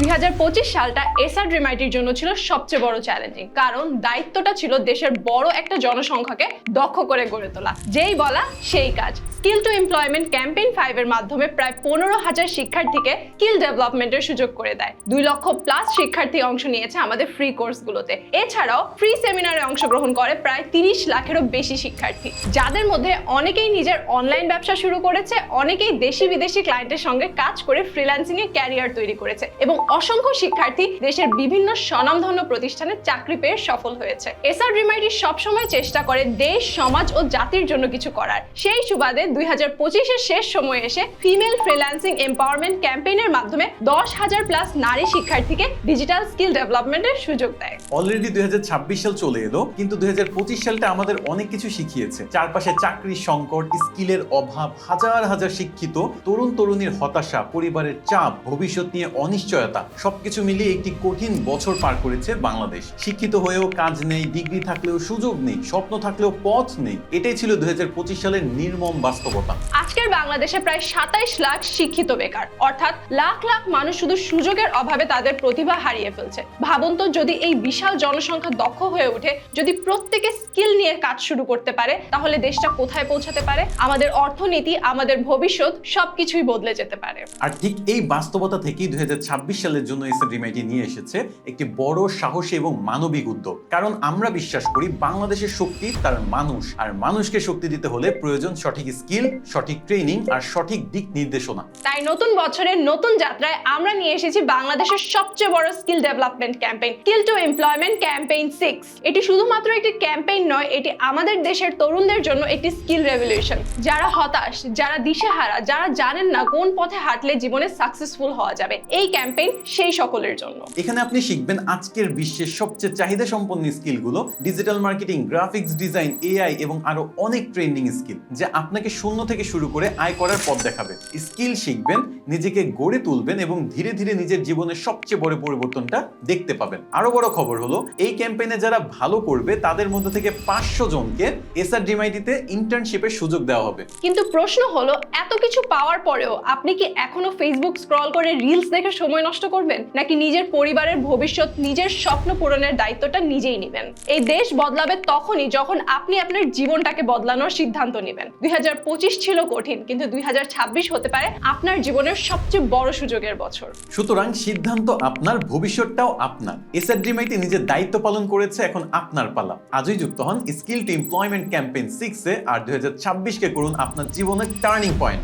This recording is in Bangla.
2025 সালটা এসআর ড্রিমাইটির জন্য ছিল সবচেয়ে বড় চ্যালেঞ্জিং, কারণ দায়িত্বটা ছিল দেশের বড় একটা জনসংখ্যাকে দক্ষ করে গড়ে তোলা। যেই বলা সেই কাজ। স্কিল টু এমপ্লয়মেন্ট ক্যাম্পেইন 5 এর মাধ্যমে প্রায় 15,000 শিক্ষার্থীকে স্কিল ডেভেলপমেন্টের সুযোগ করে দেয়। 2 লক্ষ প্লাস শিক্ষার্থী অংশ নিয়েছে আমাদের ফ্রি কোর্সগুলোতে। এছাড়াও ফ্রি সেমিনারে অংশগ্রহণ করে প্রায় 30 লাখেরও বেশি শিক্ষার্থী, যাদের মধ্যে অনেকেই নিজের অনলাইন ব্যবসা শুরু করেছে, অনেকেই দেশি বিদেশি ক্লায়েন্টের সঙ্গে কাজ করে ফ্রিল্যান্সিং এ ক্যারিয়ার তৈরি করেছে এবং অসংখ্য শিক্ষার্থী দেশের বিভিন্ন স্বনামধন্য প্রতিষ্ঠানে চাকরি পেয়ে সফল হয়েছে। এসআর ড্রিমাইটি সবসময় চেষ্টা করে দেশ, সমাজ ও জাতির জন্য কিছু করার। সেই সুবাদে 2025 এর শেষ সময়ে এসে ফিমেল ফ্রিল্যান্সিং এম্পাওয়ারমেন্ট ক্যাম্পেইনের মাধ্যমে 10,000 প্লাস নারী শিক্ষার্থীকে ডিজিটাল স্কিল ডেভেলপমেন্টের সুযোগ দেয়। অলরেডি 2026 সাল চলে এলো, কিন্তু 2025 সালটা আমাদের অনেক কিছু শিখিয়েছে। চারপাশে চাকরির সংকট, স্কিলের অভাব, হাজার হাজার শিক্ষিত তরুণ তরুণীর হতাশা, পরিবারের চাপ, ভবিষ্যৎ নিয়ে অনিশ্চয়তা, সবকিছু মিলিয়ে একটি কঠিন বছর পার করেছে বাংলাদেশ। শিক্ষিত হয়েও কাজ নেই, ডিগ্রি থাকলেও সুযোগ নেই, স্বপ্ন থাকলেও পথ নেই। এটাই ছিল 2025 সালের নির্মম বাস্তবতা। আজকের বাংলাদেশে প্রায় 27 লাখ শিক্ষিত বেকার, অর্থাৎ লাখ লাখ মানুষ শুধু সুযোগের অভাবে তাদের প্রতিভা হারিয়ে ফেলছে। ভাবুন তো, যদি এই বিশাল জনসংখ্যা দক্ষ হয়ে ওঠে, যদি প্রত্যেকে স্কিল নিয়ে কাজ শুরু করতে পারে, তাহলে দেশটা কোথায় পৌঁছাতে পারে? আমাদের অর্থনীতি, আমাদের ভবিষ্যৎ সবকিছুই বদলে যেতে পারে। আর ঠিক এই বাস্তবতা থেকেই 2026 সালের জন্য এসআর ড্রিমাইটি নিয়ে এসেছে একটি বড়, সাহসী এবং মানবিক উদ্যোগ। কারণ আমরা বিশ্বাস করি বাংলাদেশের শক্তি তার মানুষ, আর মানুষকে শক্তি দিতে হলে প্রয়োজন সঠিক স্কিল, সঠিক ট্রেনিং আর সঠিক দিক নির্দেশনা। তাই নতুন বছরের নতুন যাত্রায় আমরা নিয়ে এসেছি বাংলাদেশের সবচেয়ে বড় skill development campaign, skill to employment campaign 6। এটি শুধুমাত্র একটি ক্যাম্পেইন নয়, এটি আমাদের দেশের তরুণদের জন্য একটি স্কিল রেভলিউশন। যারা হতাশ, যারা দিশেহারা, যারা জানেন না কোন পথে হাঁটলে জীবনে সাকসেসফুল হওয়া যাবে, এই ক্যাম্পেইন সেই সকলের জন্য। এখানে আপনি শিখবেন আজকের বিশ্বের সবচেয়ে চাহিদা সম্পন্ন স্কিলগুলো, digital marketing, graphics design, AI এবং আরো অনেক ট্রেনিং স্কিল, যা আপনাকে শূন্য থেকে শুরু করে আয় করার পথ দেখাবে। স্কিল শিখবেন, নিজেকে গড়ে তুলবেন এবং ধীরে ধীরে নিজের জীবনের সবচেয়ে বড় পরিবর্তনটা দেখতে পাবেন। আরো বড় খবর হলো, এই ক্যাম্পেইনে যারা ভালো করবে তাদের মধ্যে থেকে 500 জনকে এসআর ড্রিমাইটিতে ইন্টার্নশিপের সুযোগ দেওয়া হবে। কিন্তু প্রশ্ন হলো, এত কিছু পাওয়ার পরেও আপনি কি এখনো ফেসবুক স্ক্রল করে রিলস দেখে সময় নষ্ট করবেন, নাকি নিজের পরিবারের ভবিষ্যৎ, নিজের স্বপ্ন পূরণের দায়িত্বটা নিজেই নেবেন? এই দেশ বদলাবে তখনই যখন আপনি আপনার জীবনটাকে বদলানোর সিদ্ধান্ত নেবেন। 2025 ছিল কঠিন, কিন্তু 2026 হতে পারে আপনার জীবনের সবচেয়ে বড় সুযোগের বছর। সুতরাং সিদ্ধান্ত আপনার, ভবিষ্যৎটাও আপনার। এসআর ড্রিমাইটি নিজের দায়িত্ব পালন করেছে, এখন আপনার পালা। আজই যুক্ত হন স্কিল টু এমপ্লয়মেন্ট ক্যাম্পেইন 6 এ, আর 2026 কে করুন আপনার জীবনের টার্নিং পয়েন্ট।